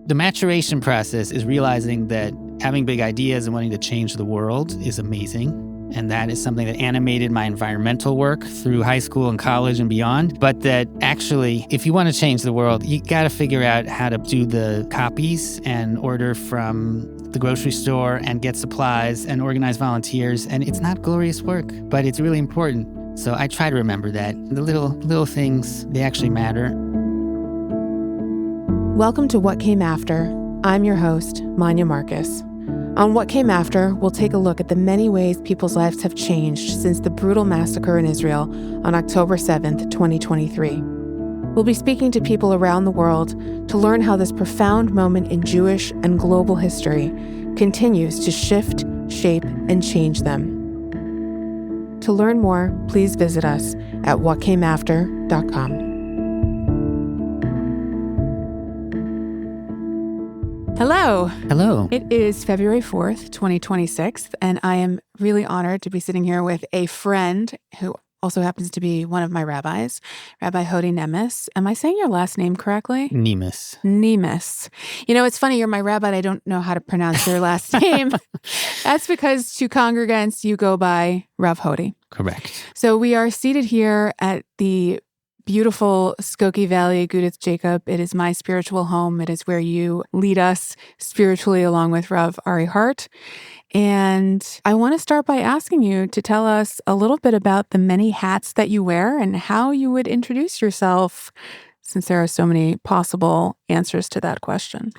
The maturation process is realizing that having big ideas and wanting to change the world is amazing. And that is something that animated my environmental work through high school and college and beyond. But that actually, if you want to change the world, you got to figure out how to do the copies and order from the grocery store and get supplies and organize volunteers. And it's not glorious work, but it's really important. So I try to remember that. The little things, they actually matter. Welcome to What Came After. I'm your host, Manya Marcus. On What Came After, we'll take a look at the many ways people's lives have changed since the brutal massacre in Israel on October 7th, 2023. We'll be speaking to people around the world to learn how this profound moment in Jewish and global history continues to shift, shape, and change them. To learn more, please visit us at whatcameafter.com. Hello. Hello. It is February 4th, 2026, and I am really honored to be sitting here with a friend who also happens to be one of my rabbis, Rabbi Hody Nemes. Am I saying your last name correctly? Nemes. Nemes. You know, it's funny, you're my rabbi, and I don't know how to pronounce your last name. That's because to congregants, you go by Rav Hody. Correct. So we are seated here at the beautiful Skokie Valley, Agudath Jacob. It is my spiritual home. It is where you lead us spiritually along with Rav Ari Hart. And I want to start by asking you to tell us a little bit about the many hats that you wear and how you would introduce yourself, since there are so many possible answers to that question.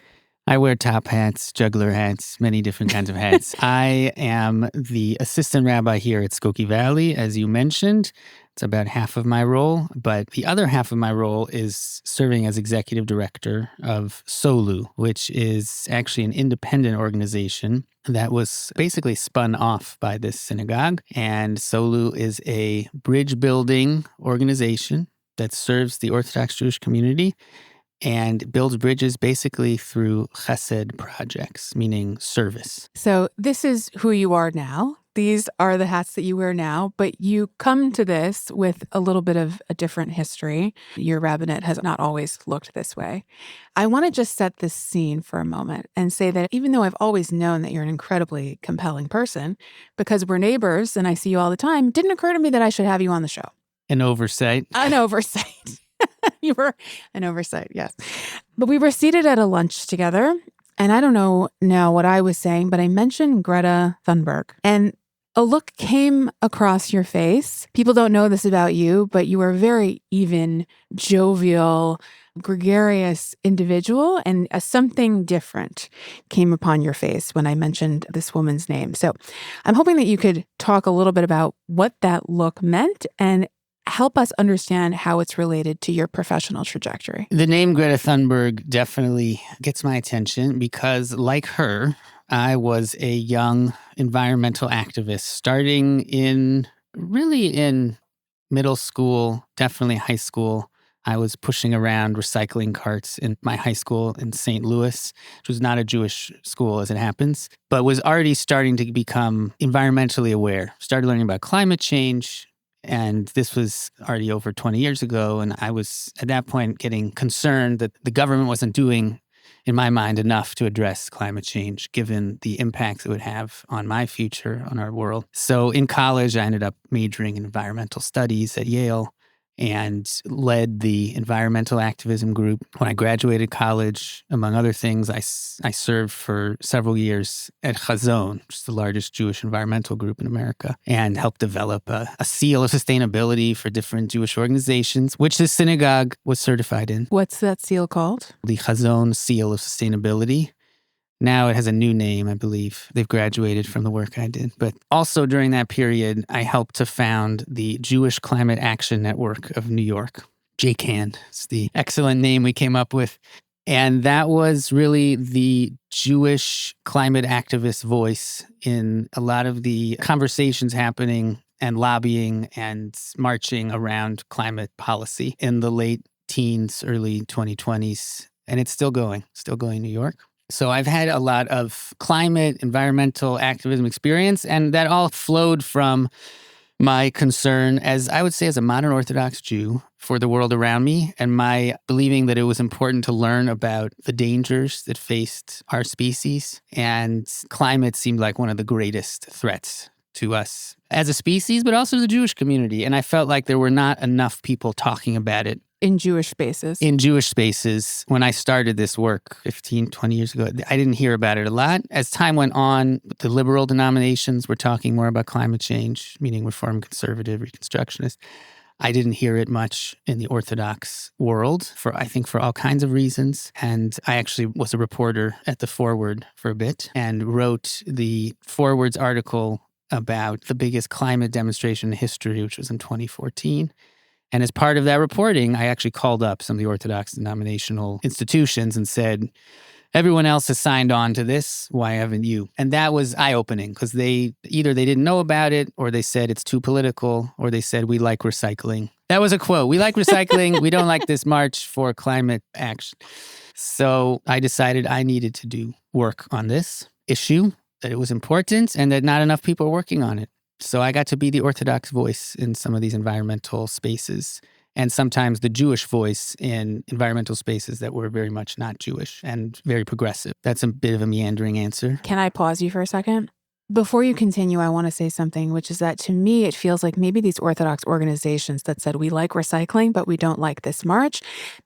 I wear top hats, juggler hats, many different kinds of hats. I am the assistant rabbi here at Skokie Valley, as you mentioned. It's about half of my role, but the other half of my role is serving as executive director of Solu, which is actually an independent organization that was basically spun off by this synagogue. And Solu is a bridge building organization that serves the Orthodox Jewish community and builds bridges basically through chesed projects, meaning service. So this is who you are now. These are the hats that you wear now, but you come to this with a little bit of a different history. Your rabbinate has not always looked this way. I want to just set this scene for a moment and say that even though I've always known that you're an incredibly compelling person, because we're neighbors and I see you all the time, it didn't occur to me that I should have you on the show. An oversight. An oversight. You were an oversight, yes. But we were seated at a lunch together, and I don't know now what I was saying, but I mentioned Greta Thunberg. And a look came across your face. People don't know this about you, but you are a very even, jovial, gregarious individual, and something different came upon your face when I mentioned this woman's name. So I'm hoping that you could talk a little bit about what that look meant and help us understand how it's related to your professional trajectory. The name Greta Thunberg definitely gets my attention because, like her, I was a young environmental activist starting in middle school, definitely high school. I was pushing around recycling carts in my high school in St. Louis, which was not a Jewish school as it happens, but was already starting to become environmentally aware. Started learning about climate change. And this was already over 20 years ago. And I was at that point getting concerned that the government wasn't doing, in my mind, enough to address climate change, given the impacts it would have on my future, on our world. So in college, I ended up majoring in environmental studies at Yale and led the environmental activism group. When I graduated college, among other things, I served for several years at Chazon, which is the largest Jewish environmental group in America, and helped develop a seal of sustainability for different Jewish organizations, which the synagogue was certified in. What's that seal called? The Chazon Seal of Sustainability. Now it has a new name, I believe. They've graduated from the work I did. But also during that period, I helped to found the Jewish Climate Action Network of New York. JCAN is the excellent name we came up with. And that was really the Jewish climate activist voice in a lot of the conversations happening and lobbying and marching around climate policy in the late teens, early 2020s. And it's still going in New York. So I've had a lot of climate, environmental activism experience, and that all flowed from my concern, as I would say, as a modern Orthodox Jew, for the world around me, and my believing that it was important to learn about the dangers that faced our species. And climate seemed like one of the greatest threats to us as a species, but also the Jewish community. And I felt like there were not enough people talking about it. In Jewish spaces. In Jewish spaces. When I started this work 15, 20 years ago, I didn't hear about it a lot. As time went on, the liberal denominations were talking more about climate change, meaning Reform, Conservative, Reconstructionist. I didn't hear it much in the Orthodox world, I think for all kinds of reasons. And I actually was a reporter at the Forward for a bit and wrote the Forward's article about the biggest climate demonstration in history, which was in 2014. And as part of that reporting, I actually called up some of the Orthodox denominational institutions and said, everyone else has signed on to this. Why haven't you? And that was eye-opening because either they didn't know about it, or they said it's too political, or they said we like recycling. That was a quote. We like recycling. We don't like this march for climate action. So I decided I needed to do work on this issue, that it was important and that not enough people were working on it. So I got to be the Orthodox voice in some of these environmental spaces, and sometimes the Jewish voice in environmental spaces that were very much not Jewish and very progressive. That's a bit of a meandering answer. Can I pause you for a second? Before you continue, I want to say something, which is that to me, it feels like maybe these Orthodox organizations that said we like recycling, but we don't like this march,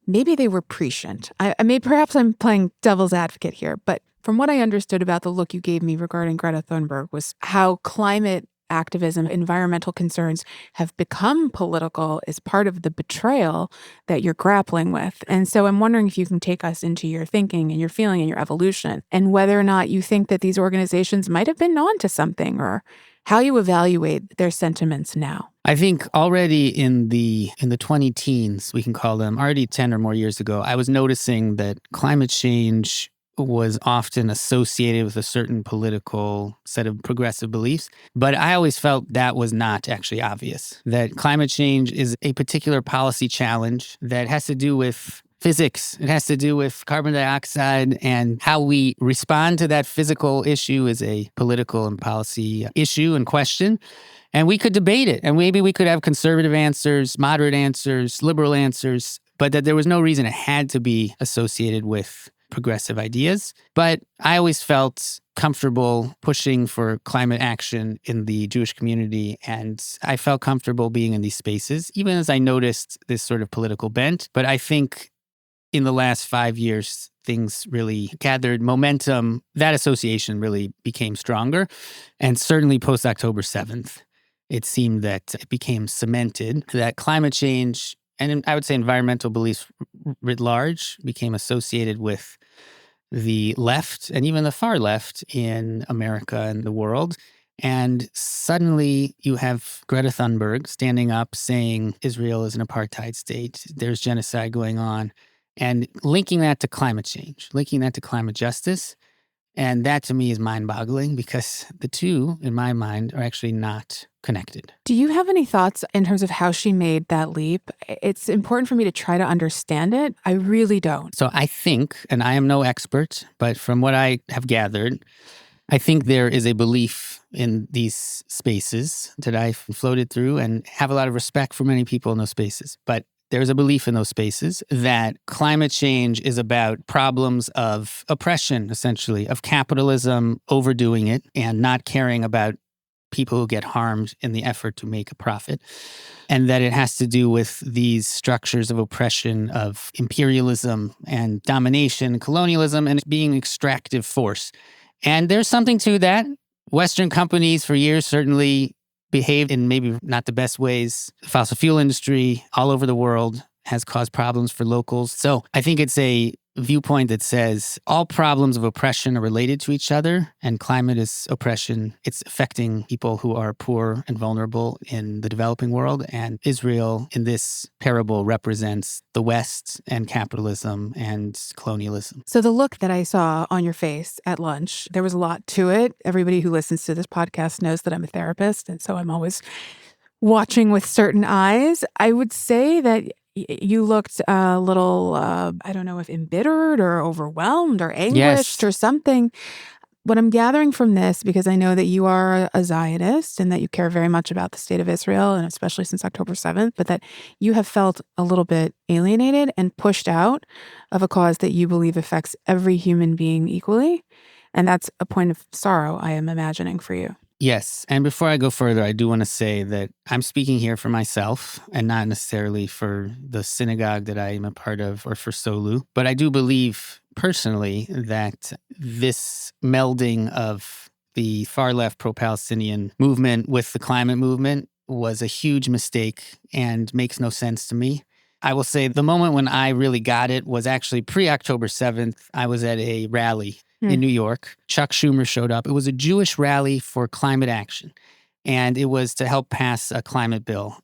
maybe they were prescient. Perhaps I'm playing devil's advocate here, but from what I understood about the look you gave me regarding Greta Thunberg was how climate activism, environmental concerns have become political is part of the betrayal that you're grappling with. And so I'm wondering if you can take us into your thinking and your feeling and your evolution, and whether or not you think that these organizations might have been onto something, or how you evaluate their sentiments now. I think already in the 20 teens, we can call them, already 10 or more years ago, I was noticing that climate change was often associated with a certain political set of progressive beliefs. But I always felt that was not actually obvious, that climate change is a particular policy challenge that has to do with physics. It has to do with carbon dioxide, and how we respond to that physical issue is a political and policy issue and question. And we could debate it, and maybe we could have conservative answers, moderate answers, liberal answers, but that there was no reason it had to be associated with progressive ideas. But I always felt comfortable pushing for climate action in the Jewish community, and I felt comfortable being in these spaces, even as I noticed this sort of political bent. But I think in the last 5 years, things really gathered momentum. That association really became stronger. And certainly post-October 7th, it seemed that it became cemented that climate change, and I would say environmental beliefs writ large, became associated with the left and even the far left in America and the world. And suddenly you have Greta Thunberg standing up saying Israel is an apartheid state, there's genocide going on, and linking that to climate change, linking that to climate justice. And that to me is mind-boggling, because the two, in my mind, are actually not connected. Do you have any thoughts in terms of how she made that leap? It's important for me to try to understand it. I really don't. So I think, and I am no expert, but from what I have gathered, I think there is a belief in these spaces that I've floated through and have a lot of respect for many people in those spaces. But there's a belief in those spaces that climate change is about problems of oppression, essentially, of capitalism overdoing it and not caring about people who get harmed in the effort to make a profit. And that it has to do with these structures of oppression, of imperialism and domination, colonialism, and being an extractive force. And there's something to that. Western companies for years certainly behaved in maybe not the best ways. The fossil fuel industry all over the world has caused problems for locals. So I think it's a viewpoint that says all problems of oppression are related to each other, and climate is oppression. It's affecting people who are poor and vulnerable in the developing world. And Israel in this parable represents the West and capitalism and colonialism. So the look that I saw on your face at lunch, there was a lot to it. Everybody who listens to this podcast knows that I'm a therapist, and so I'm always watching with certain eyes. I would say that you looked a little, I don't know if embittered or overwhelmed or anguished or something. what I'm gathering from this, because I know that you are a Zionist and that you care very much about the state of Israel, and especially since October 7th, but that you have felt a little bit alienated and pushed out of a cause that you believe affects every human being equally. And that's a point of sorrow, I am imagining, for you. Yes. And before I go further, I do want to say that I'm speaking here for myself and not necessarily for the synagogue that I am a part of or for Solu. But I do believe personally that this melding of the far left pro-Palestinian movement with the climate movement was a huge mistake and makes no sense to me. I will say the moment when I really got it was actually pre-October 7th. I was at a rally in New York. Chuck Schumer showed up. It was a Jewish rally for climate action, and it was to help pass a climate bill.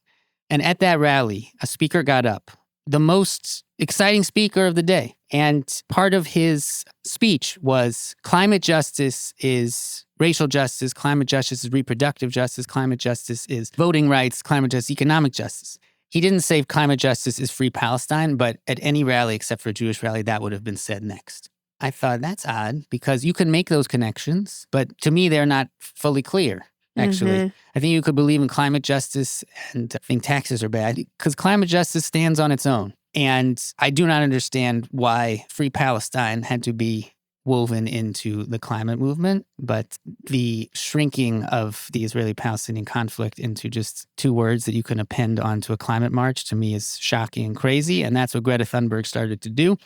And at that rally, a speaker got up, the most exciting speaker of the day. And part of his speech was climate justice is racial justice, climate justice is reproductive justice, climate justice is voting rights, climate justice, economic justice. He didn't say climate justice is free Palestine, but at any rally except for a Jewish rally, that would have been said next. I thought that's odd because you can make those connections, but to me, they're not fully clear, actually. I think you could believe in climate justice and think taxes are bad because climate justice stands on its own. And I do not understand why free Palestine had to be woven into the climate movement, but the shrinking of the Israeli-Palestinian conflict into just two words that you can append onto a climate march to me is shocking and crazy. And that's what Greta Thunberg started to do.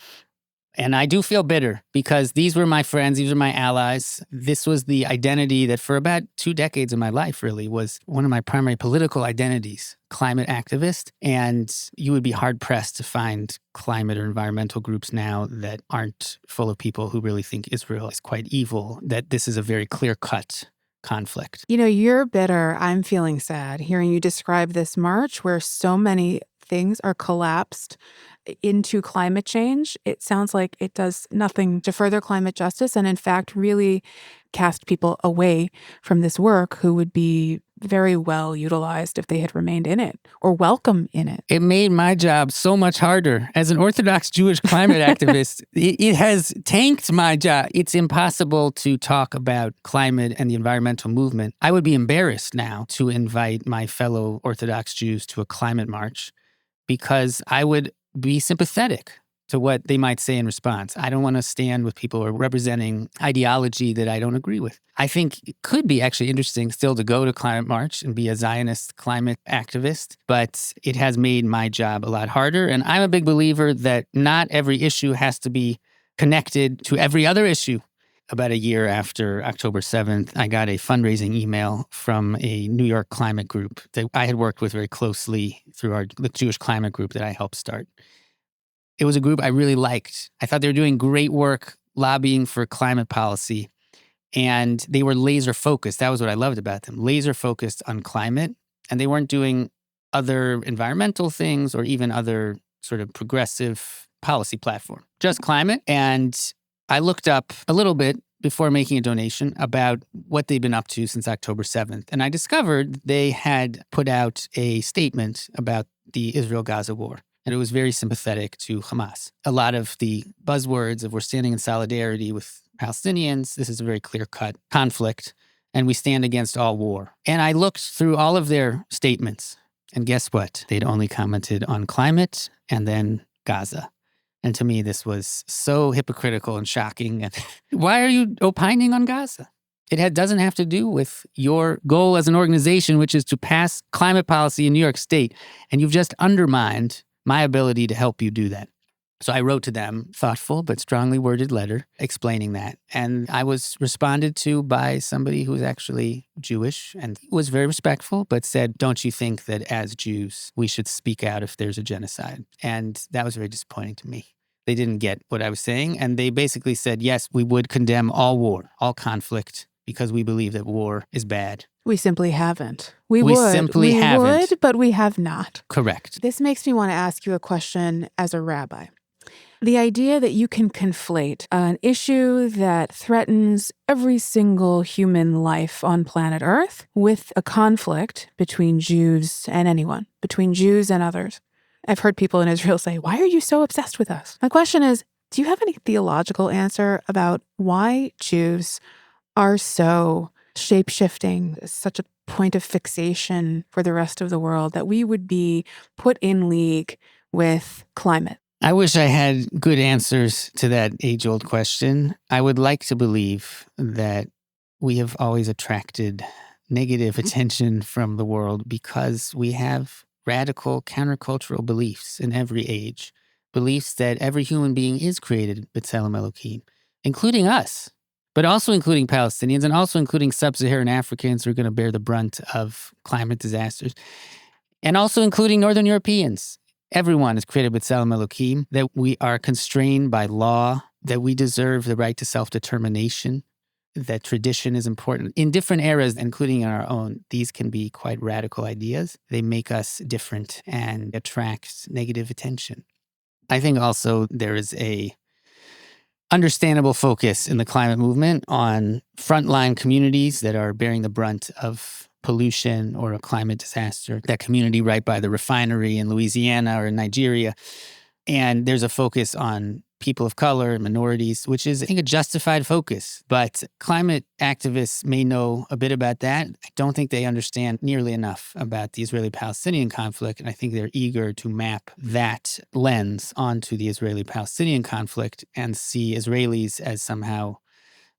And I do feel bitter because these were my friends, these were my allies. This was the identity that for about 2 decades of my life really was one of my primary political identities, climate activist. And you would be hard pressed to find climate or environmental groups now that aren't full of people who really think Israel is quite evil, that this is a very clear-cut conflict. You know, you're bitter. I'm feeling sad hearing you describe this march where so many things are collapsed into climate change. It sounds like it does nothing to further climate justice and in fact really cast people away from this work who would be very well utilized if they had remained in it or welcome in it. It made my job so much harder. As an Orthodox Jewish climate activist, it has tanked my job. It's impossible to talk about climate and the environmental movement. I would be embarrassed now to invite my fellow Orthodox Jews to a climate march because I would be sympathetic to what they might say in response. I don't want to stand with people who are representing ideology that I don't agree with. I think it could be actually interesting still to go to Climate March and be a Zionist climate activist, but it has made my job a lot harder. And I'm a big believer that not every issue has to be connected to every other issue. About a year after October 7th, I got a fundraising email from a New York climate group that I had worked with very closely through the Jewish climate group that I helped start. It was a group I really liked. I thought they were doing great work lobbying for climate policy, and they were laser focused. That was what I loved about them, laser focused on climate, and they weren't doing other environmental things or even other sort of progressive policy platform, just climate. And I looked up a little bit before making a donation about what they'd been up to since October 7th. And I discovered they had put out a statement about the Israel-Gaza war. And it was very sympathetic to Hamas. A lot of the buzzwords of we're standing in solidarity with Palestinians, this is a very clear-cut conflict, and we stand against all war. And I looked through all of their statements, and guess what? They'd only commented on climate and then Gaza. And to me, this was so hypocritical and shocking. And why are you opining on Gaza? It doesn't have to do with your goal as an organization, which is to pass climate policy in New York State. And you've just undermined my ability to help you do that. So I wrote to them, thoughtful but strongly worded letter explaining that. And I was responded to by somebody who was actually Jewish and was very respectful, but said, don't you think that as Jews, we should speak out if there's a genocide? And that was very disappointing to me. They didn't get what I was saying. And they basically said, yes, we would condemn all war, all conflict, because we believe that war is bad. We simply haven't. We haven't. Would, but we have not. Correct. This makes me want to ask you a question as a rabbi. The idea that you can conflate an issue that threatens every single human life on planet Earth with a conflict between Jews and anyone, between Jews and others. I've heard people in Israel say, why are you so obsessed with us? My question is, do you have any theological answer about why Jews are so shape-shifting, such a point of fixation for the rest of the world, that we would be put in league with climate? I wish I had good answers to that age-old question. I would like to believe that we have always attracted negative attention from the world because we have radical countercultural beliefs in every age. Beliefs that every human being is created b'tselem Elokim, including us, but also including Palestinians and also including sub-Saharan Africans who are going to bear the brunt of climate disasters, and also including Northern Europeans. Everyone is created b'tselem Elokim, that we are constrained by law, that we deserve the right to self-determination, that tradition is important. In different eras, including in our own, these can be quite radical ideas. They make us different and attract negative attention. I think also there is a understandable focus in the climate movement on frontline communities that are bearing the brunt of pollution or a climate disaster. That community right by the refinery in Louisiana or in Nigeria. And there's a focus on people of color and minorities, which is, I think, a justified focus. But climate activists may know a bit about that. I don't think they understand nearly enough about the Israeli-Palestinian conflict. And I think they're eager to map that lens onto the Israeli-Palestinian conflict and see Israelis as somehow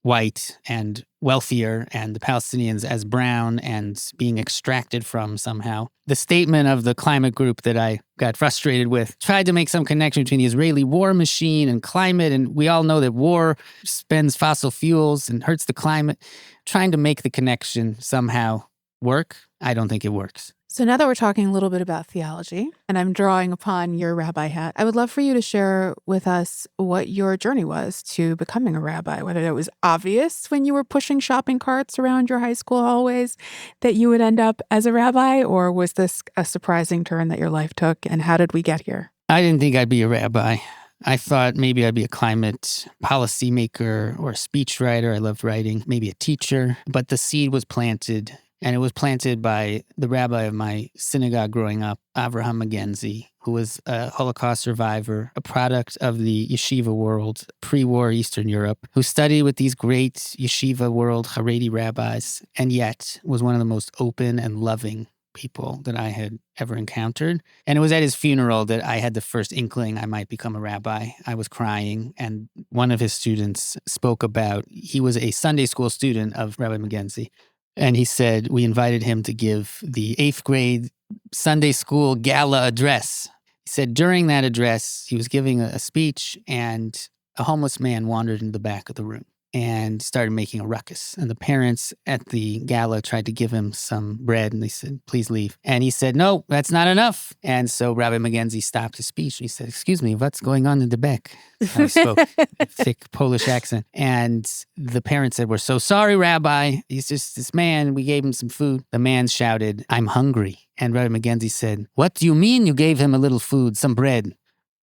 white and wealthier and the Palestinians as brown and being extracted from somehow. The statement of the climate group that I got frustrated with tried to make some connection between the Israeli war machine and climate, and we all know that war spends fossil fuels and hurts the climate. Trying to make the connection somehow work, I don't think it works. So now that we're talking a little bit about theology, and I'm drawing upon your rabbi hat, I would love for you to share with us what your journey was to becoming a rabbi, whether it was obvious when you were pushing shopping carts around your high school hallways that you would end up as a rabbi, or was this a surprising turn that your life took, and how did we get here? I didn't think I'd be a rabbi. I thought maybe I'd be a climate policymaker or a speechwriter. I loved writing, maybe a teacher, but the seed was planted. And it was planted by the rabbi of my synagogue growing up, Avraham Magenzi, who was a Holocaust survivor, a product of the yeshiva world, pre-war Eastern Europe, who studied with these great yeshiva world Haredi rabbis, and yet was one of the most open and loving people that I had ever encountered. And it was at his funeral that I had the first inkling I might become a rabbi. I was crying, and one of his students spoke about, he was a Sunday school student of Rabbi Magenzi. And he said, we invited him to give the 8th grade Sunday school gala address. He said during that address, he was giving a speech, and a homeless man wandered into the back of the room and started making a ruckus. And the parents at the gala tried to give him some bread, and they said, please leave. And he said, no, that's not enough. And so Rabbi Magenzi stopped his speech. He said, excuse me, what's going on in the back? I spoke a thick Polish accent. And the parents said, we're so sorry, Rabbi. He's just this man. We gave him some food. The man shouted, I'm hungry. And Rabbi Magenzi said, what do you mean you gave him a little food, some bread?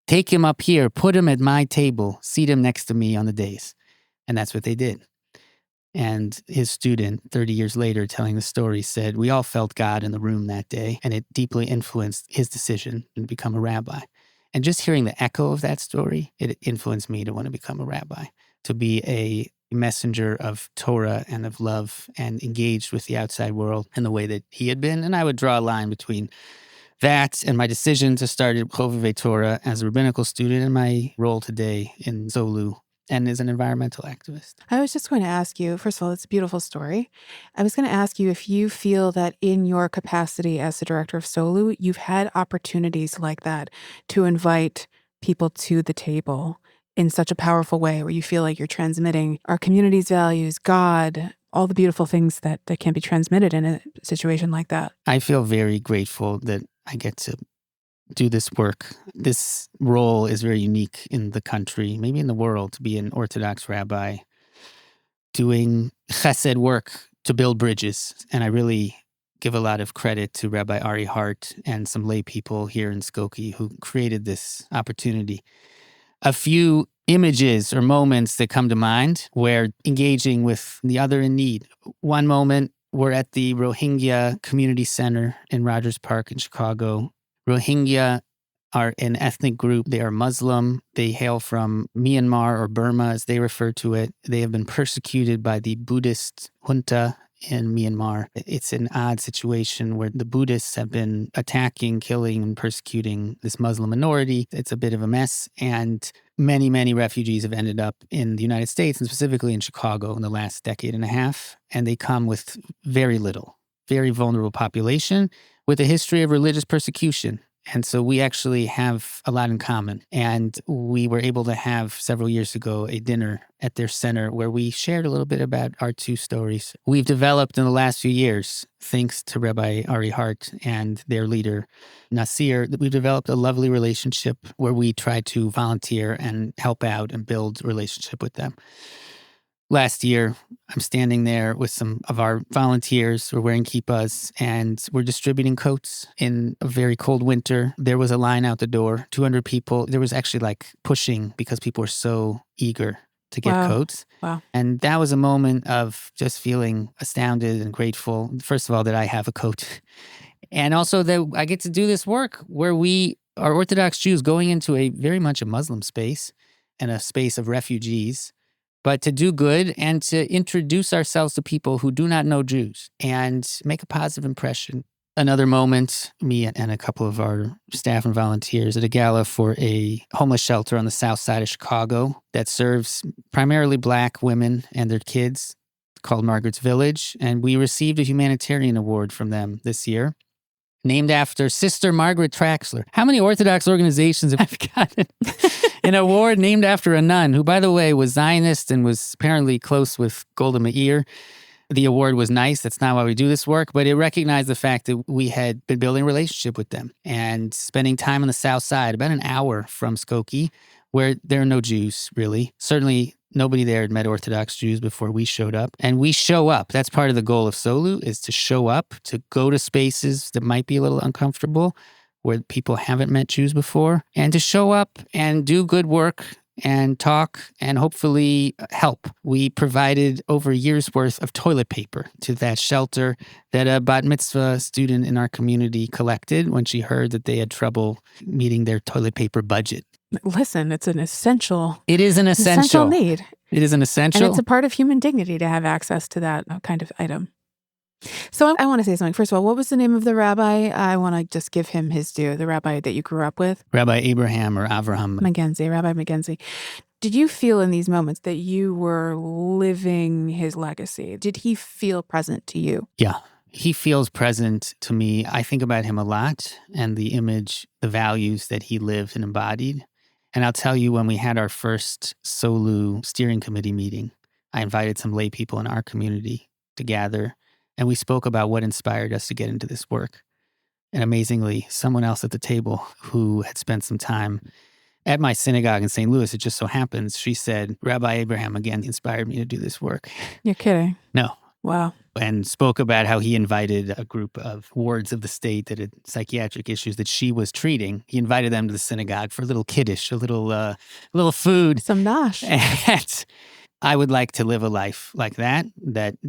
Take him up here, put him at my table, seat him next to me on the dais. And that's what they did. And his student, 30 years later, telling the story, said, we all felt God in the room that day, and it deeply influenced his decision to become a rabbi. And just hearing the echo of that story, it influenced me to want to become a rabbi, to be a messenger of Torah and of love and engaged with the outside world in the way that he had been. And I would draw a line between that and my decision to start at Chovevei Torah as a rabbinical student and my role today in Solu and as an environmental activist. I was just going to ask you, first of all, it's a beautiful story. I was going to ask you if you feel that in your capacity as the director of Solu, you've had opportunities like that to invite people to the table in such a powerful way where you feel like you're transmitting our community's values, God, all the beautiful things that can be transmitted in a situation like that. I feel very grateful that I get to do this work. This role is very unique in the country, maybe in the world, to be an Orthodox rabbi doing chesed work to build bridges. And I really give a lot of credit to Rabbi Ari Hart and some lay people here in Skokie who created this opportunity. A few images or moments that come to mind where engaging with the other in need. One moment, we're at the Rohingya Community Center in Rogers Park in Chicago. Rohingya are an ethnic group. They are Muslim. They hail from Myanmar, or Burma as they refer to it. They have been persecuted by the Buddhist junta in Myanmar. It's an odd situation where the Buddhists have been attacking, killing, and persecuting this Muslim minority. It's a bit of a mess. And many, many refugees have ended up in the United States, and specifically in Chicago in the last decade and a half. And they come with very little, very vulnerable population with a history of religious persecution. And so we actually have a lot in common. And we were able to have several years ago a dinner at their center where we shared a little bit about our two stories. We've developed in the last few years, thanks to Rabbi Ari Hart and their leader, Nasir, we've developed a lovely relationship where we try to volunteer and help out and build a relationship with them. Last year, I'm standing there with some of our volunteers. We're wearing kippas and we're distributing coats in a very cold winter. There was a line out the door, 200 people. There was actually like pushing because people were so eager to get coats. Wow. And that was a moment of just feeling astounded and grateful. First of all, that I have a coat. And also that I get to do this work where we are Orthodox Jews going into a very much a Muslim space and a space of refugees, but to do good and to introduce ourselves to people who do not know Jews and make a positive impression. Another moment, me and a couple of our staff and volunteers at a gala for a homeless shelter on the south side of Chicago that serves primarily Black women and their kids, called Margaret's Village. And we received a humanitarian award from them this year, named after Sister Margaret Traxler. How many Orthodox organizations have gotten an award named after a nun who, by the way, was Zionist and was apparently close with Golda Meir? The award was nice. That's not why we do this work, but it recognized the fact that we had been building a relationship with them and spending time on the south side, about an hour from Skokie, where there are no Jews, really. Certainly nobody there had met Orthodox Jews before we showed up. And we show up. That's part of the goal of Solu, is to show up, to go to spaces that might be a little uncomfortable, where people haven't met Jews before, and to show up and do good work and talk and hopefully help. We provided over a year's worth of toilet paper to that shelter that a bat mitzvah student in our community collected when she heard that they had trouble meeting their toilet paper budget. Listen, it's an essential. It is an essential need. It is an essential. And it's a part of human dignity to have access to that kind of item. So I want to say something. First of all, what was the name of the rabbi? I want to just give him his due, the rabbi that you grew up with. Rabbi Abraham or Avraham. Mackenzie, Rabbi Mackenzie. Did you feel in these moments that you were living his legacy? Did he feel present to you? Yeah, he feels present to me. I think about him a lot and the image, the values that he lived and embodied. And I'll tell you, when we had our first Solu steering committee meeting, I invited some lay people in our community to gather. And we spoke about what inspired us to get into this work. And amazingly, someone else at the table who had spent some time at my synagogue in St. Louis, it just so happens, she said, Rabbi Abraham again inspired me to do this work. You're kidding. No. Wow. And spoke about how he invited a group of wards of the state that had psychiatric issues that she was treating. He invited them to the synagogue for a little kiddush, a little food. Some nosh. And I would like to live a life like that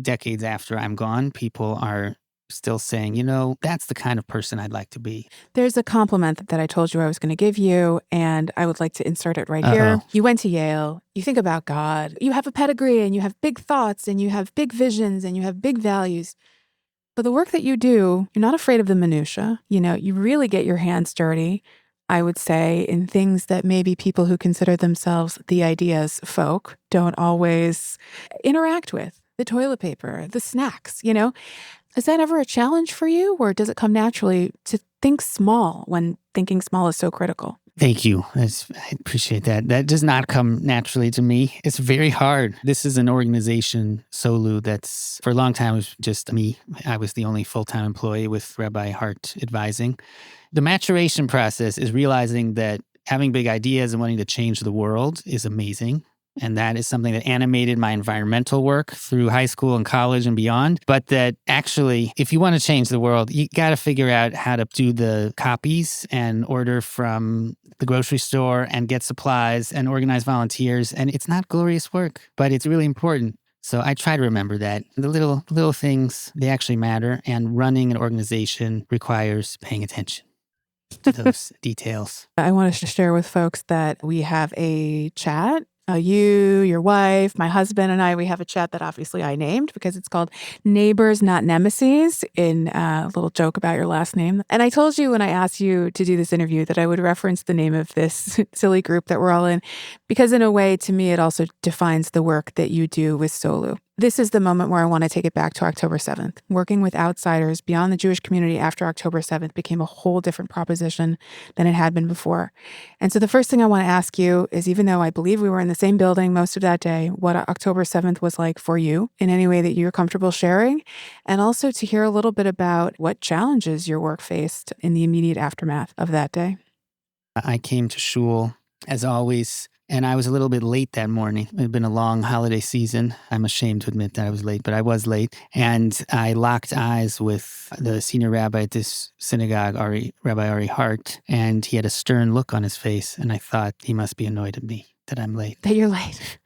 decades after I'm gone, people are still saying, that's the kind of person I'd like to be. There's a compliment that I told you I was going to give you, and I would like to insert it right here. You went to Yale. You think about God. You have a pedigree, and you have big thoughts, and you have big visions, and you have big values. But the work that you do, you're not afraid of the minutia. You really get your hands dirty, I would say, in things that maybe people who consider themselves the ideas folk don't always interact with. The toilet paper, the snacks, Is that ever a challenge for you, or does it come naturally to think small when thinking small is so critical? Thank you. I appreciate that. That does not come naturally to me. It's very hard. This is an organization, Solu, that's for a long time was just me. I was the only full-time employee with Rabbi Hart advising. The maturation process is realizing that having big ideas and wanting to change the world is amazing. And that is something that animated my environmental work through high school and college and beyond. But that actually, if you want to change the world, you got to figure out how to do the copies and order from the grocery store and get supplies and organize volunteers. And it's not glorious work, but it's really important. So I try to remember that. The little things, they actually matter. And running an organization requires paying attention. to those details. I want to share with folks that we have a chat. You, your wife, my husband, and I, we have a chat that obviously I named because it's called Neighbors Not Nemesis, in a little joke about your last name. And I told you when I asked you to do this interview that I would reference the name of this silly group that we're all in, because in a way, to me, it also defines the work that you do with Solu. This is the moment where I want to take it back to October 7th. Working with outsiders beyond the Jewish community after October 7th became a whole different proposition than it had been before. And so the first thing I want to ask you is, even though I believe we were in the same building most of that day, what October 7th was like for you in any way that you're comfortable sharing, and also to hear a little bit about what challenges your work faced in the immediate aftermath of that day. I came to shul, as always, and I was a little bit late that morning. It had been a long holiday season. I'm ashamed to admit that I was late, but I was late. And I locked eyes with the senior rabbi at this synagogue, Rabbi Hody Nemes, and he had a stern look on his face. And I thought he must be annoyed at me that I'm late. That you're late.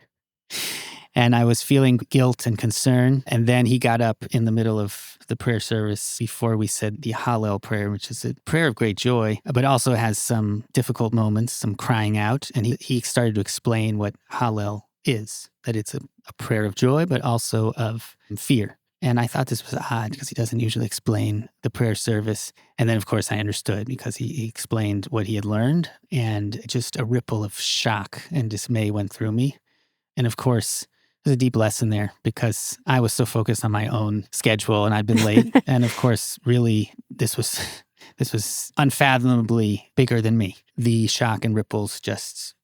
And I was feeling guilt and concern. And then he got up in the middle of the prayer service before we said the Hallel prayer, which is a prayer of great joy, but also has some difficult moments, some crying out. And he started to explain what Hallel is, that it's a prayer of joy, but also of fear. And I thought this was odd because he doesn't usually explain the prayer service. And then, of course, I understood because he explained what he had learned, and just a ripple of shock and dismay went through me. And of course, there's a deep lesson there because I was so focused on my own schedule and I'd been late. And of course, really, this was unfathomably bigger than me. The shock and ripples just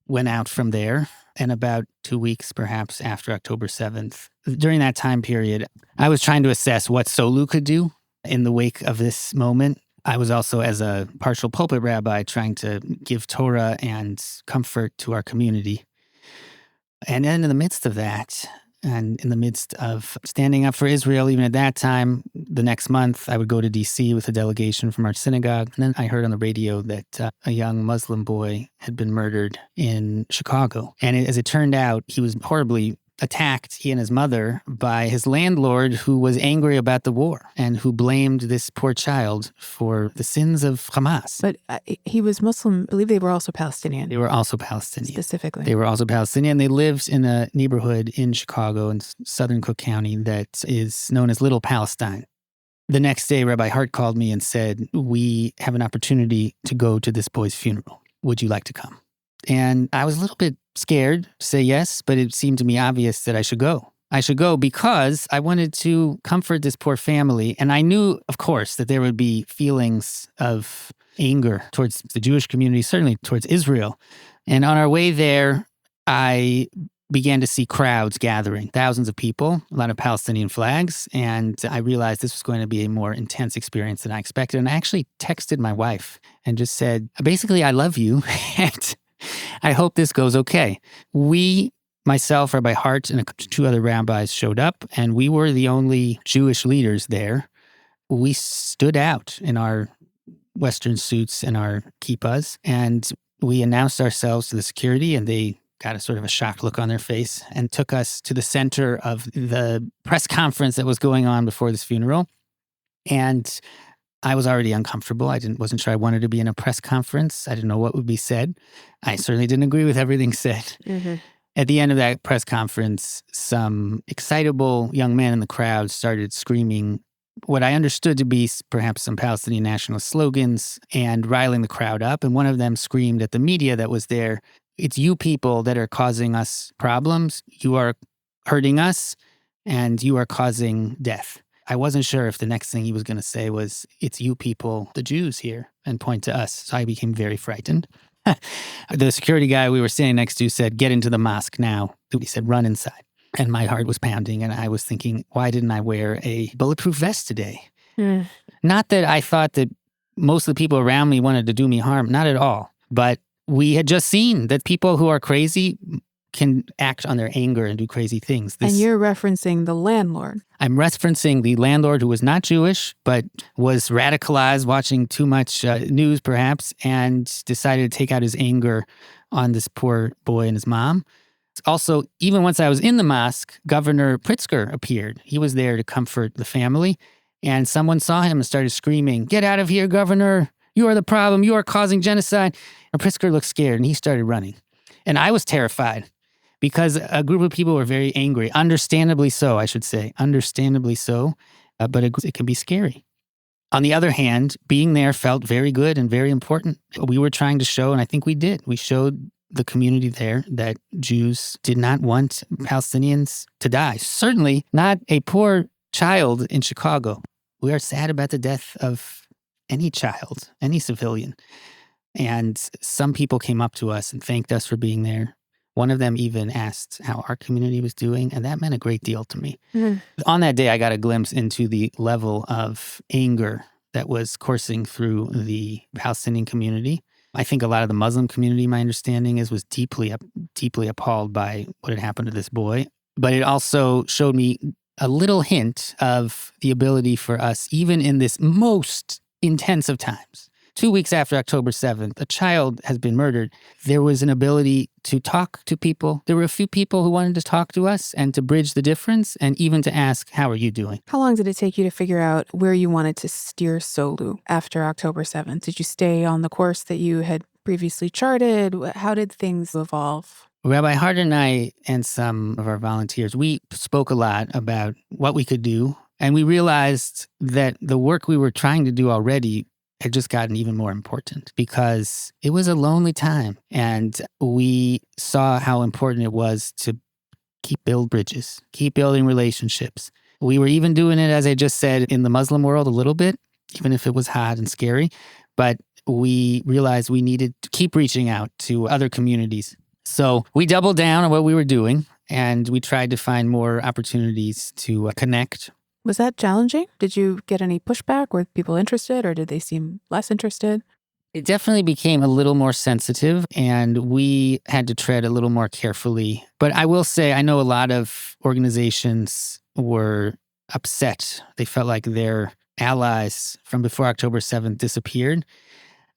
went out from there. And about 2 weeks, perhaps, after October 7th, during that time period, I was trying to assess what Solu could do in the wake of this moment. I was also, as a partial pulpit rabbi, trying to give Torah and comfort to our community. And then in the midst of that, and in the midst of standing up for Israel, even at that time, the next month, I would go to D.C. with a delegation from our synagogue. And then I heard on the radio that a young Muslim boy had been murdered in Chicago. And as it turned out, he was horribly attacked, he and his mother, by his landlord, who was angry about the war and who blamed this poor child for the sins of Hamas. But he was Muslim. I believe they were also Palestinian. They were also Palestinian. Specifically. They were also Palestinian. They lived in a neighborhood in Chicago in southern Cook County that is known as Little Palestine. The next day, Rabbi Hart called me and said, "We have an opportunity to go to this boy's funeral. Would you like to come?" And I was a little bit scared to say yes, but it seemed to me obvious that I should go. I should go because I wanted to comfort this poor family. And I knew, of course, that there would be feelings of anger towards the Jewish community, certainly towards Israel. And on our way there, I began to see crowds gathering, thousands of people, a lot of Palestinian flags. And I realized this was going to be a more intense experience than I expected. And I actually texted my wife and just said, basically, I love you. And I hope this goes okay. We, myself, Rabbi Hart, and 2 other rabbis showed up, and we were the only Jewish leaders there. We stood out in our Western suits and our kippahs, and we announced ourselves to the security, and they got a sort of a shocked look on their face and took us to the center of the press conference that was going on before this funeral. And I was already uncomfortable. Wasn't sure I wanted to be in a press conference. I didn't know what would be said. I certainly didn't agree with everything said. Mm-hmm. At the end of that press conference, some excitable young men in the crowd started screaming what I understood to be perhaps some Palestinian nationalist slogans and riling the crowd up. And one of them screamed at the media that was there, "It's you people that are causing us problems. You are hurting us and you are causing death." I wasn't sure if the next thing he was going to say was, "It's you people, the Jews here," and point to us. So I became very frightened. The security guy we were standing next to said, "Get into the mosque now." He said, "Run inside." And my heart was pounding. And I was thinking, why didn't I wear a bulletproof vest today? Not that I thought that most of the people around me wanted to do me harm. Not at all. But we had just seen that people who are crazy can act on their anger and do crazy things. And you're referencing the landlord. I'm referencing the landlord who was not Jewish, but was radicalized, watching too much news perhaps, and decided to take out his anger on this poor boy and his mom. Also, even once I was in the mosque, Governor Pritzker appeared. He was there to comfort the family, and someone saw him and started screaming, "Get out of here, Governor!" You are the problem. You are causing genocide. And Pritzker looked scared and he started running. And I was terrified because a group of people were very angry. Understandably so, I should say. Understandably so. But it can be scary. On the other hand, being there felt very good and very important. We were trying to show, and I think we did. We showed the community there that Jews did not want Palestinians to die. Certainly not a poor child in Chicago. We are sad about the death of any child, any civilian. And some people came up to us and thanked us for being there. One of them even asked how our community was doing, and that meant a great deal to me. Mm-hmm. On that day, I got a glimpse into the level of anger that was coursing through the Palestinian community. I think a lot of the Muslim community, my understanding is, was deeply appalled by what had happened to this boy. But it also showed me a little hint of the ability for us, even in this most intense of times. 2 weeks after October 7th, a child has been murdered. There was an ability to talk to people. There were a few people who wanted to talk to us and to bridge the difference and even to ask, how are you doing? How long did it take you to figure out where you wanted to steer Solu after October 7th? Did you stay on the course that you had previously charted? How did things evolve? Rabbi Hody and I and some of our volunteers, we spoke a lot about what we could do. And we realized that the work we were trying to do already had just gotten even more important because it was a lonely time. And we saw how important it was to build bridges, keep building relationships. We were even doing it, as I just said, in the Muslim world a little bit, even if it was hot and scary. But we realized we needed to keep reaching out to other communities. So we doubled down on what we were doing and we tried to find more opportunities to connect. Was that challenging? Did you get any pushback? Were people interested or did they seem less interested? It definitely became a little more sensitive and we had to tread a little more carefully. But I will say, I know a lot of organizations were upset. They felt like their allies from before October 7th disappeared.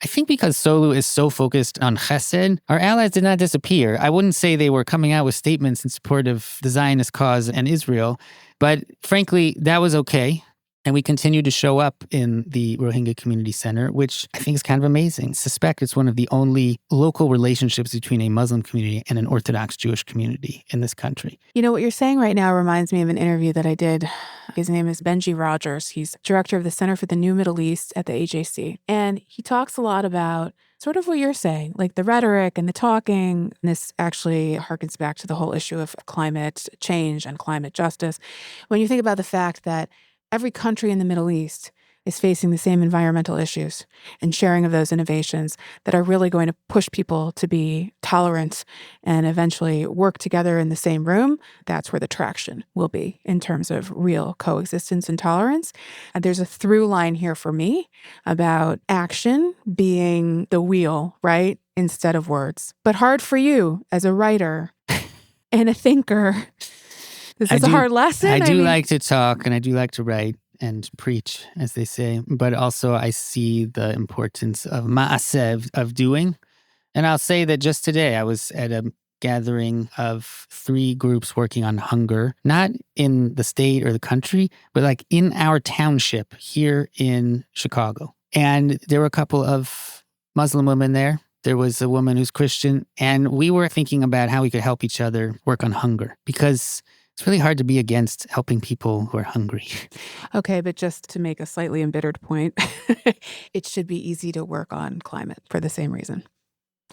I think because Solu is so focused on chesed, our allies did not disappear. I wouldn't say they were coming out with statements in support of the Zionist cause and Israel, but frankly, that was okay. And we continue to show up in the Rohingya Community Center, which I think is kind of amazing. I suspect it's one of the only local relationships between a Muslim community and an Orthodox Jewish community in this country. You know, what you're saying right now reminds me of an interview that I did. His name is Benji Rogers. He's director of the Center for the New Middle East at the AJC. And he talks a lot about sort of what you're saying, like the rhetoric and the talking. And this actually harkens back to the whole issue of climate change and climate justice. When you think about the fact that every country in the Middle East is facing the same environmental issues and sharing of those innovations that are really going to push people to be tolerant and eventually work together in the same room. That's where the traction will be in terms of real coexistence and tolerance. And there's a through line here for me about action being the wheel, right? Instead of words. But hard for you as a writer and a thinker. This is a hard lesson. I mean, like to talk and I do like to write and preach, as they say. But also I see the importance of ma'aseh, of doing. And I'll say that just today I was at a gathering of 3 groups working on hunger, not in the state or the country, but like in our township here in Chicago. And there were a couple of Muslim women there. There was a woman who's Christian. And we were thinking about how we could help each other work on hunger because it's really hard to be against helping people who are hungry. Okay, but just to make a slightly embittered point, it should be easy to work on climate for the same reason.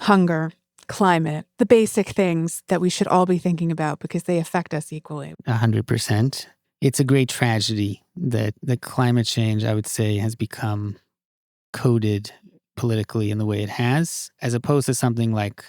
Hunger, climate, the basic things that we should all be thinking about because they affect us equally. 100%. It's a great tragedy that the climate change, I would say, has become coded politically in the way it has, as opposed to something like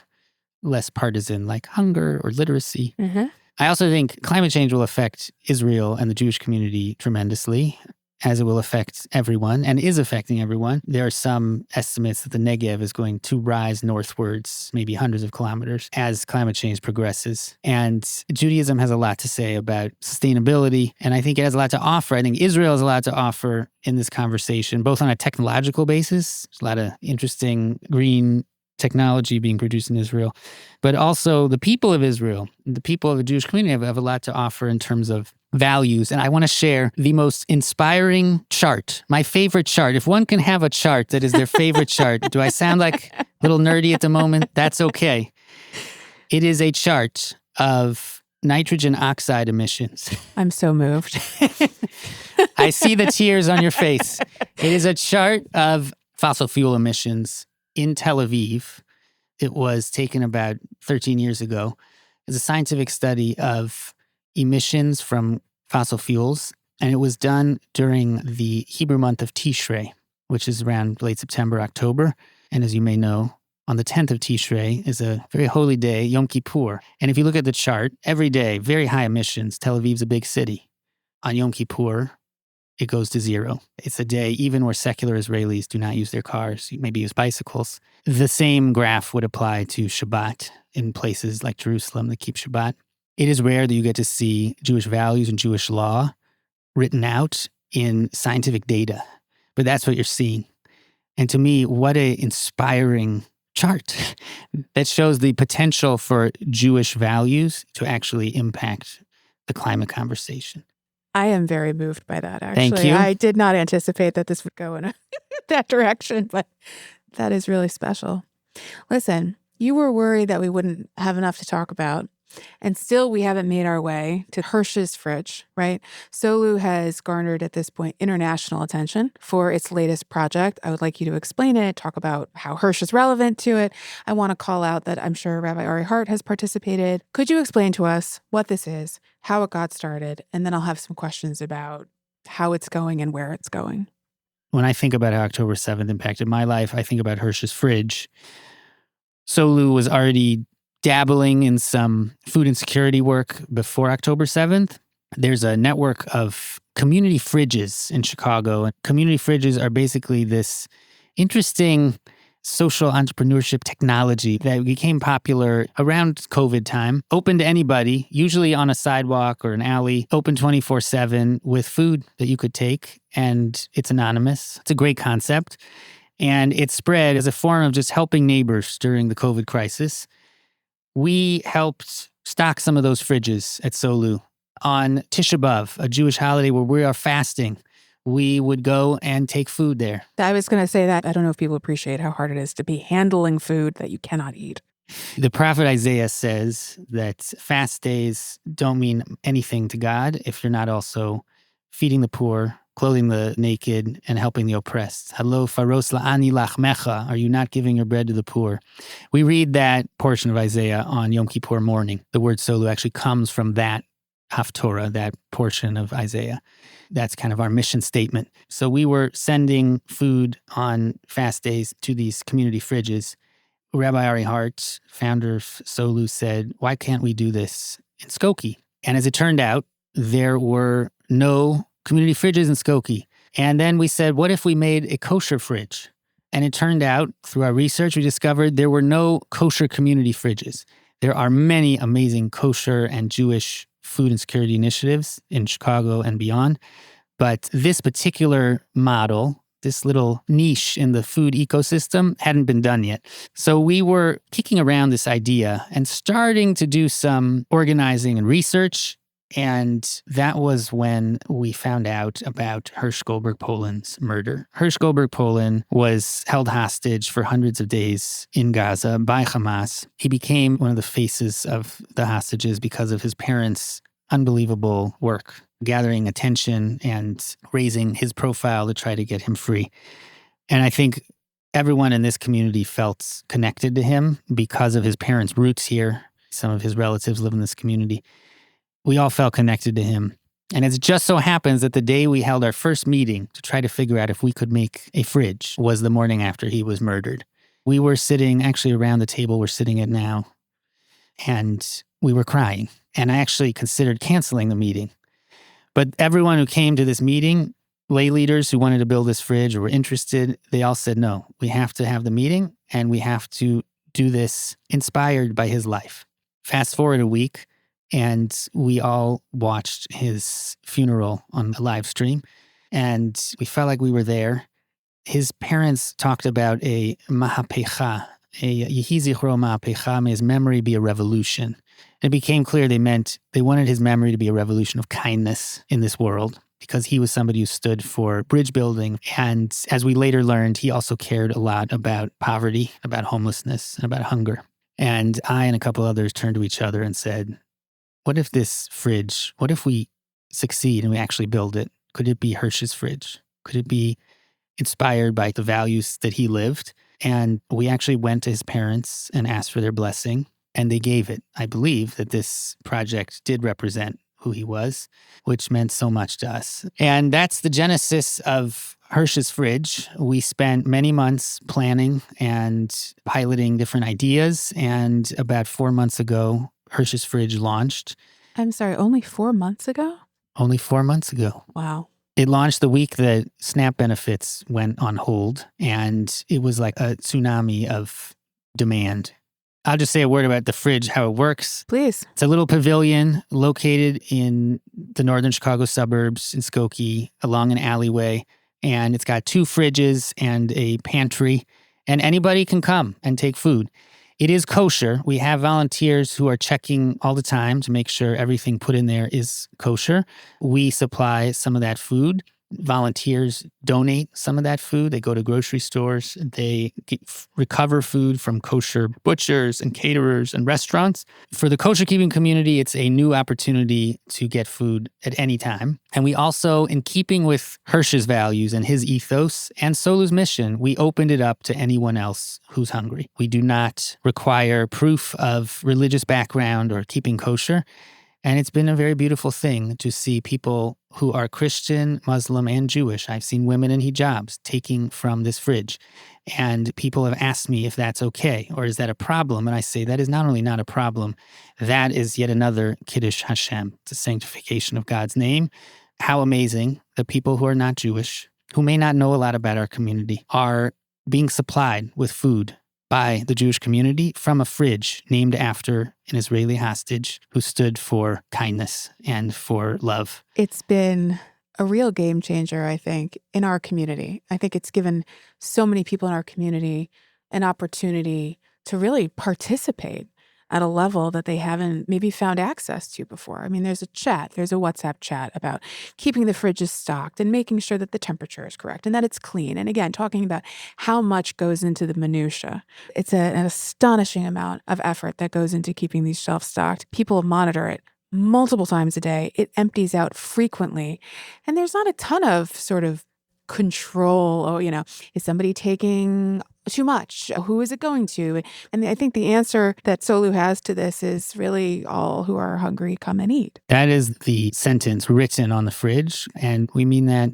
less partisan, like hunger or literacy. Mm-hmm. I also think climate change will affect Israel and the Jewish community tremendously, as it will affect everyone and is affecting everyone. There are some estimates that the Negev is going to rise northwards, maybe hundreds of kilometers, as climate change progresses. And Judaism has a lot to say about sustainability, and I think it has a lot to offer. I think Israel has a lot to offer in this conversation, both on a technological basis. There's a lot of interesting green technology being produced in Israel, but also the people of Israel, the people of the Jewish community have a lot to offer in terms of values. And I want to share the most inspiring chart, my favorite chart. If one can have a chart that is their favorite chart, do I sound like a little nerdy at the moment? That's okay. It is a chart of nitrogen oxide emissions. I'm so moved. I see the tears on your face. It is a chart of fossil fuel emissions in Tel Aviv. It was taken about 13 years ago. It's a scientific study of emissions from fossil fuels, and it was done during the Hebrew month of Tishrei, which is around late September, October. And as you may know, on the 10th of Tishrei is a very holy day, Yom Kippur. And if you look at the chart, every day, very high emissions. Tel Aviv's a big city. On Yom Kippur, it goes to zero. It's a day even where secular Israelis do not use their cars, maybe use bicycles. The same graph would apply to Shabbat in places like Jerusalem that keep Shabbat. It is rare that you get to see Jewish values and Jewish law written out in scientific data, but that's what you're seeing. And to me, what an inspiring chart that shows the potential for Jewish values to actually impact the climate conversation. I am very moved by that, actually. Thank you. I did not anticipate that this would go in that direction, but that is really special. Listen, you were worried that we wouldn't have enough to talk about, and still we haven't made our way to Hersh's fridge, right? Solu has garnered at this point international attention for its latest project. I would like you to explain it, talk about how Hersh is relevant to it. I want to call out that I'm sure Rabbi Ari Hart has participated. Could you explain to us what this is, how it got started, and then I'll have some questions about how it's going and where it's going. When I think about how October 7th impacted my life, I think about Hersh's fridge. Solu was already dabbling in some food insecurity work before October 7th. There's a network of community fridges in Chicago. And community fridges are basically this interesting social entrepreneurship technology that became popular around COVID time, open to anybody, usually on a sidewalk or an alley, open 24/7 with food that you could take, and it's anonymous. It's a great concept. And it spread as a form of just helping neighbors during the COVID crisis. We helped stock some of those fridges at Solu. On Tisha B'Av, a Jewish holiday where we are fasting, we would go and take food there. I was going to say that. I don't know if people appreciate how hard it is to be handling food that you cannot eat. The prophet Isaiah says that fast days don't mean anything to God if you're not also feeding the poor, clothing the naked, and helping the oppressed. Halo faros la'ani lachmecha. Are you not giving your bread to the poor? We read that portion of Isaiah on Yom Kippur morning. The word Solu actually comes from that Haftorah, that portion of Isaiah. That's kind of our mission statement. So we were sending food on fast days to these community fridges. Rabbi Ari Hart, founder of Solu, said, why can't we do this in Skokie? And as it turned out, there were no community fridges in Skokie. And then we said, what if we made a kosher fridge? And it turned out, through our research, we discovered there were no kosher community fridges. There are many amazing kosher and Jewish food insecurity initiatives in Chicago and beyond. But this particular model, this little niche in the food ecosystem, hadn't been done yet. So we were kicking around this idea and starting to do some organizing and research. And that was when we found out about Hersh Goldberg Poland's murder. Hersh Goldberg Poland was held hostage for hundreds of days in Gaza by Hamas. He became one of the faces of the hostages because of his parents' unbelievable work, gathering attention and raising his profile to try to get him free. And I think everyone in this community felt connected to him because of his parents' roots here. Some of his relatives live in this community. We all felt connected to him. And it just so happens that the day we held our first meeting to try to figure out if we could make a fridge was the morning after he was murdered. We were sitting actually around the table we're sitting at now, and we were crying. And I actually considered canceling the meeting. But everyone who came to this meeting, lay leaders who wanted to build this fridge or were interested, they all said, no, we have to have the meeting and we have to do this inspired by his life. Fast forward a week, and we all watched his funeral on the live stream, and we felt like we were there. His parents talked about a mahapecha, a yehi zichro mahapecha, may his memory be a revolution. It became clear they wanted his memory to be a revolution of kindness in this world, because he was somebody who stood for bridge building. And as we later learned, he also cared a lot about poverty, about homelessness, and about hunger. And I and a couple others turned to each other and said, what if we succeed and we actually build it? Could it be Hersh's fridge? Could it be inspired by the values that he lived? And we actually went to his parents and asked for their blessing, and they gave it. I believe that this project did represent who he was, which meant so much to us. And that's the genesis of Hersh's fridge. We spent many months planning and piloting different ideas, and about 4 months ago, Hersh's fridge launched. I'm sorry, only 4 months ago? Only 4 months ago. Wow. It launched the week that SNAP benefits went on hold, and it was like a tsunami of demand. I'll just say a word about the fridge, how it works. Please. It's a little pavilion located in the northern Chicago suburbs in Skokie along an alleyway, and it's got 2 fridges and a pantry, and anybody can come and take food. It is kosher. We have volunteers who are checking all the time to make sure everything put in there is kosher. We supply some of that food. Volunteers donate some of that food. They go to grocery stores. They recover food from kosher butchers and caterers and restaurants. For the kosher keeping community, it's a new opportunity to get food at any time. And we also, in keeping with Hersh's values and his ethos and Solu's mission, we opened it up to anyone else who's hungry. We do not require proof of religious background or keeping kosher. And it's been a very beautiful thing to see people who are Christian, Muslim, and Jewish. I've seen women in hijabs taking from this fridge. And people have asked me if that's okay, or is that a problem? And I say that is not only not a problem, that is yet another Kiddush Hashem, the sanctification of God's name. How amazing that people who are not Jewish, who may not know a lot about our community, are being supplied with food by the Jewish community from a fridge named after an Israeli hostage who stood for kindness and for love. It's been a real game changer, I think, in our community. I think it's given so many people in our community an opportunity to really participate at a level that they haven't maybe found access to before. I mean, there's a WhatsApp chat about keeping the fridges stocked and making sure that the temperature is correct and that it's clean. And again, talking about how much goes into the minutia. It's an astonishing amount of effort that goes into keeping these shelves stocked. People monitor it multiple times a day. It empties out frequently. And there's not a ton of sort of control. Oh, is somebody taking too much? Who is it going to? And I think the answer that Solu has to this is really all who are hungry, come and eat. That is the sentence written on the fridge. And we mean that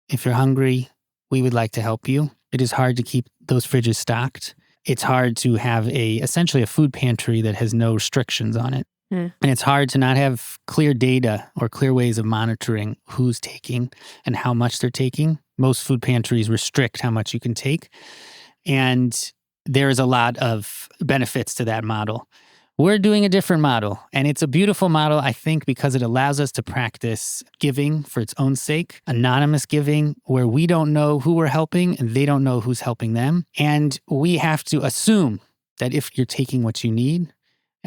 if you're hungry, we would like to help you. It is hard to keep those fridges stocked. It's hard to have essentially a food pantry that has no restrictions on it. And it's hard to not have clear data or clear ways of monitoring who's taking and how much they're taking. Most food pantries restrict how much you can take. And there is a lot of benefits to that model. We're doing a different model, and it's a beautiful model, I think, because it allows us to practice giving for its own sake, anonymous giving, where we don't know who we're helping and they don't know who's helping them. And we have to assume that if you're taking what you need,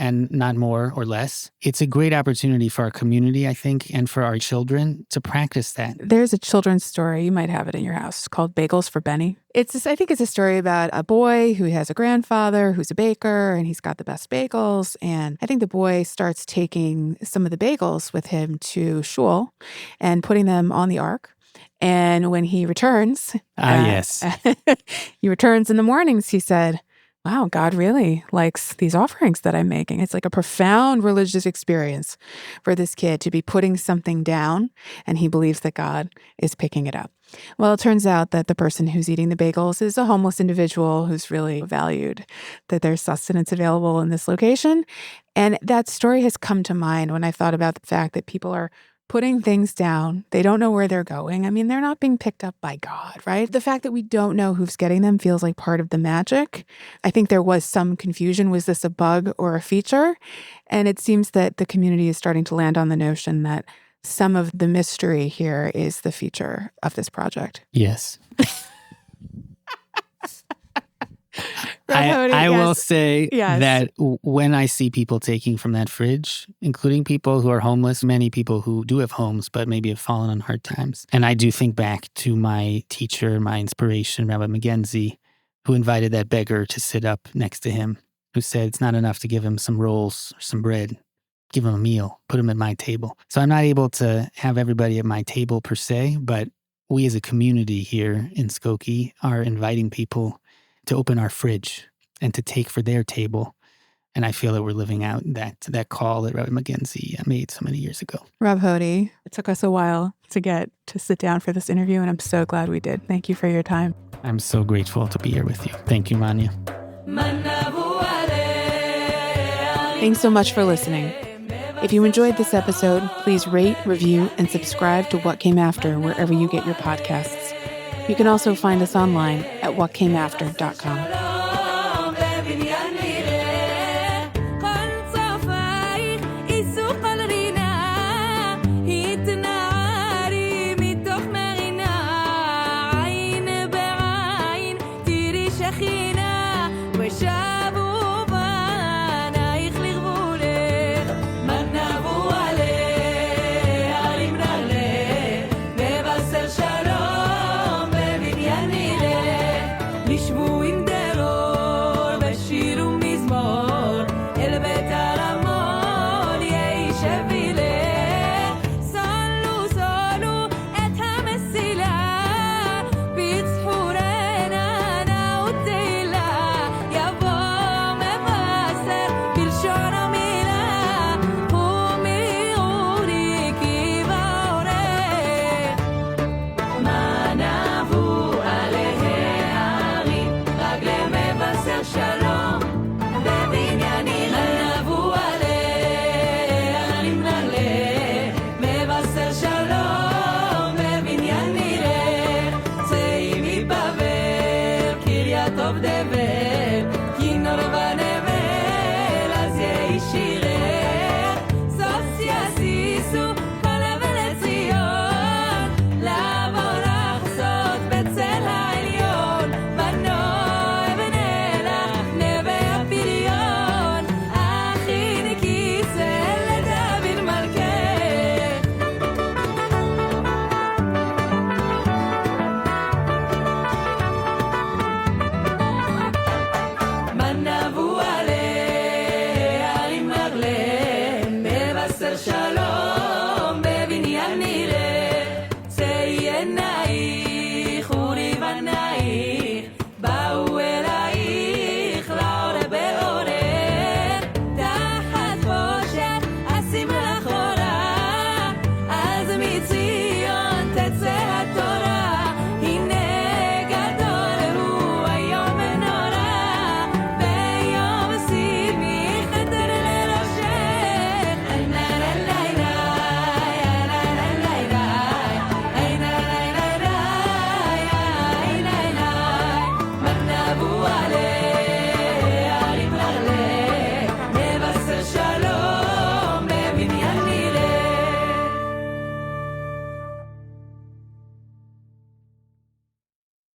and not more or less, it's a great opportunity for our community, I think, and for our children to practice that. There's a children's story, you might have it in your house, called Bagels for Benny. I think it's a story about a boy who has a grandfather who's a baker, and he's got the best bagels. And I think the boy starts taking some of the bagels with him to shul and putting them on the ark. And when he returns, yes, he returns in the mornings, he said, wow, God really likes these offerings that I'm making. It's like a profound religious experience for this kid to be putting something down, and he believes that God is picking it up. Well, it turns out that the person who's eating the bagels is a homeless individual who's really valued that there's sustenance available in this location. And that story has come to mind when I thought about the fact that people are putting things down. They don't know where they're going. I mean, they're not being picked up by God, right? The fact that we don't know who's getting them feels like part of the magic. I think there was some confusion. Was this a bug or a feature? And it seems that the community is starting to land on the notion that some of the mystery here is the feature of this project. Yes. I will say Yes. that when I see people taking from that fridge, including people who are homeless, many people who do have homes, but maybe have fallen on hard times. And I do think back to my teacher, my inspiration, Rabbi McGenzie, who invited that beggar to sit up next to him, who said it's not enough to give him some rolls or some bread. Give him a meal, put him at my table. So I'm not able to have everybody at my table per se, but we as a community here in Skokie are inviting people to open our fridge and to take for their table. And I feel that we're living out that call that Rabbi McGenzie made so many years ago. Rav Hody, it took us a while to get to sit down for this interview, and I'm so glad we did. Thank you for your time. I'm so grateful to be here with you. Thank you, Manya. Thanks so much for listening. If you enjoyed this episode, please rate, review, and subscribe to What Came After wherever you get your podcasts. You can also find us online at whatcameafter.com.